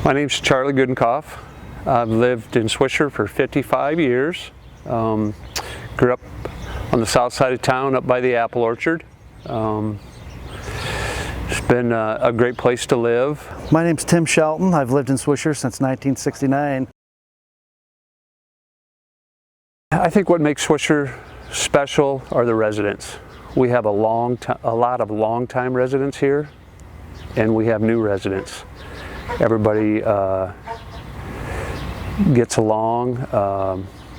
My name's Charlie Gudenkauf. I've lived in Swisher for 55 years. Grew up on the south side of town up by the apple orchard. It's been a great place to live. My name's Shelton. I've lived in Swisher since 1969. I think what makes Swisher special are the residents. We have a lot of long-time residents here, and we have new residents. Everybody gets along,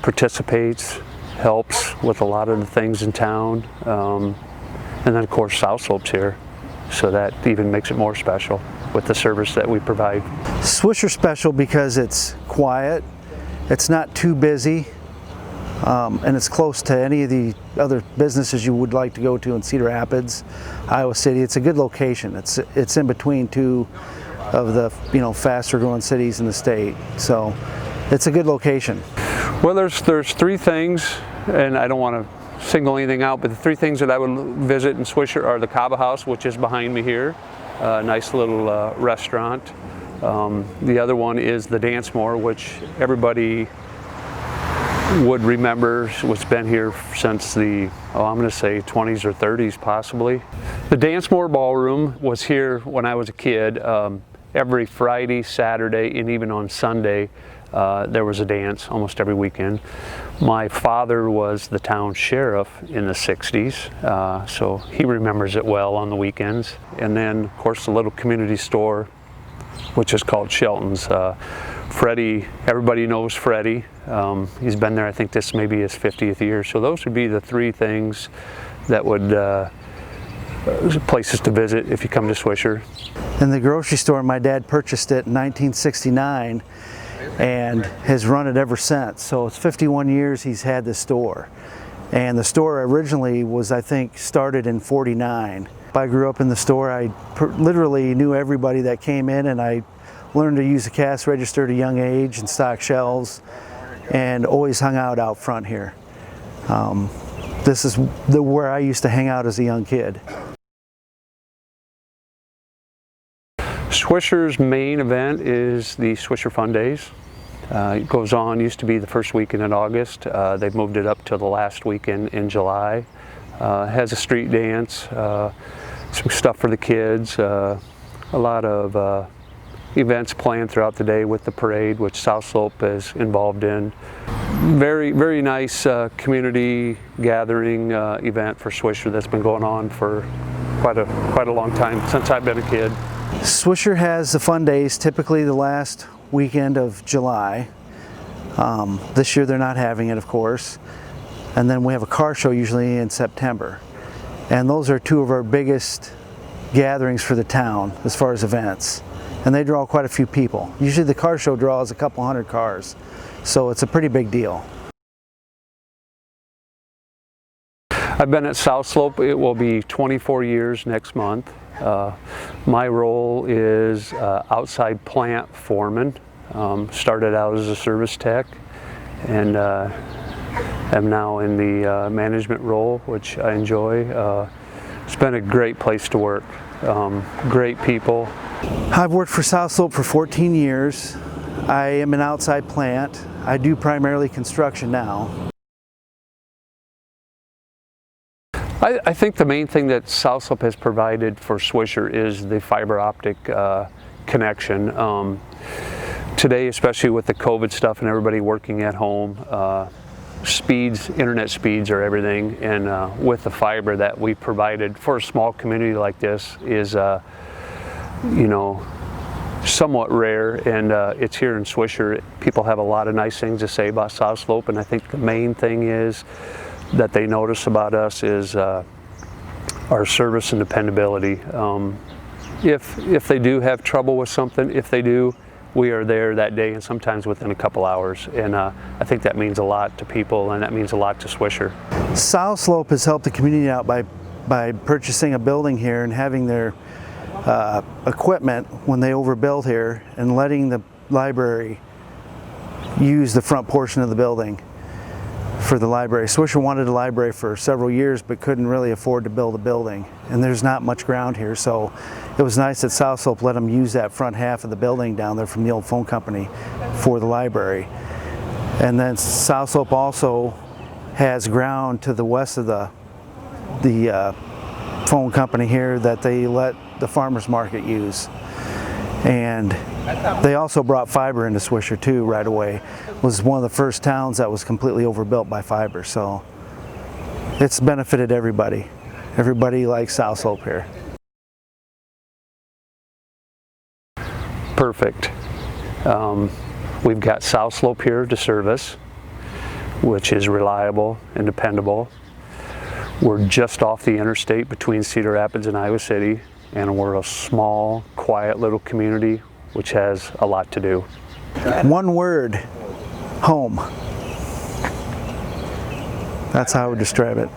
participates, helps with a lot of the things in town, and then of course South Slope's here, so that even makes it more special with the service that we provide. Swisher's special because it's quiet, it's not too busy, and it's close to any of the other businesses you would like to go to in Cedar Rapids, Iowa City. It's a good location. It's in between two of the faster growing cities in the state, so it's a good location. Well, there's three things, and I don't want to single anything out, but the three things that I would visit in Swisher are the Cava House, which is behind me here, a nice little restaurant. The other one is the Dance More, which everybody would remember. It's been here since the, I'm going to say 20s or 30s possibly. The Dance More Ballroom was here when I was a kid. Every Friday, Saturday, and even on Sunday, there was a dance almost every weekend. My father was the town sheriff in the 60s, so he remembers it well on the weekends. And then, of course, the little community store, which is called Shelton's. Freddie, everybody knows Freddie. He's been there, I think this may be his 50th year. So those would be the three things that would, places to visit if you come to Swisher. In the grocery store, my dad purchased it in 1969 and has run it ever since. So it's 51 years he's had this store. And the store originally was, I think, started in '49. I grew up in the store. I literally knew everybody that came in, and I learned to use the cash register at a young age and stock shelves, and always hung out front here. This is where I used to hang out as a young kid. Swisher's main event is the Swisher Fun Days. It goes on, used to be the first weekend in August. They've moved it up to the last weekend in July. Has a street dance, some stuff for the kids, a lot of events planned throughout the day with the parade, which South Slope is involved in. Very, very nice community gathering event for Swisher that's been going on for quite a long time, since I've been a kid. Swisher has the Fun Days typically the last weekend of July. This year they're not having it, of course. And then we have a car show usually in September. And those are two of our biggest gatherings for the town as far as events. And they draw quite a few people. Usually the car show draws a couple hundred cars. So it's a pretty big deal. I've been at South Slope. It will be 24 years next month. My role is outside plant foreman. Started out as a service tech, and am now in the management role, which I enjoy. It's been a great place to work. Great people. I've worked for South Slope for 14 years. I am an outside plant. I do primarily construction now. I think the main thing that South Slope has provided for Swisher is the fiber optic connection. Today, especially with the COVID stuff and everybody working at home, internet speeds are everything, and with the fiber that we provided for a small community like this is, somewhat rare, and it's here in Swisher. People have a lot of nice things to say about South Slope, and I think the main thing is that they notice about us is our service and dependability. If they do have trouble with something, if they do, we are there that day, and sometimes within a couple hours. And I think that means a lot to people, and that means a lot to Swisher. South Slope has helped the community out by purchasing a building here and having their equipment when they overbuilt here, and letting the library use the front portion of the building for the library. Swisher wanted a library for several years but couldn't really afford to build a building, and there's not much ground here, so it was nice that South Slope let them use that front half of the building down there from the old phone company for the library. And then South Slope also has ground to the west of the phone company here that they let the farmers market use. And they also brought fiber into Swisher too right away. It was one of the first towns that was completely overbuilt by fiber, so it's benefited everybody. Everybody likes South Slope here. Perfect. We've got South Slope here to serve us, which is reliable and dependable. We're just off the interstate between Cedar Rapids and Iowa City, and we're a small, quiet little community which has a lot to do. One word: home. That's how I would describe it.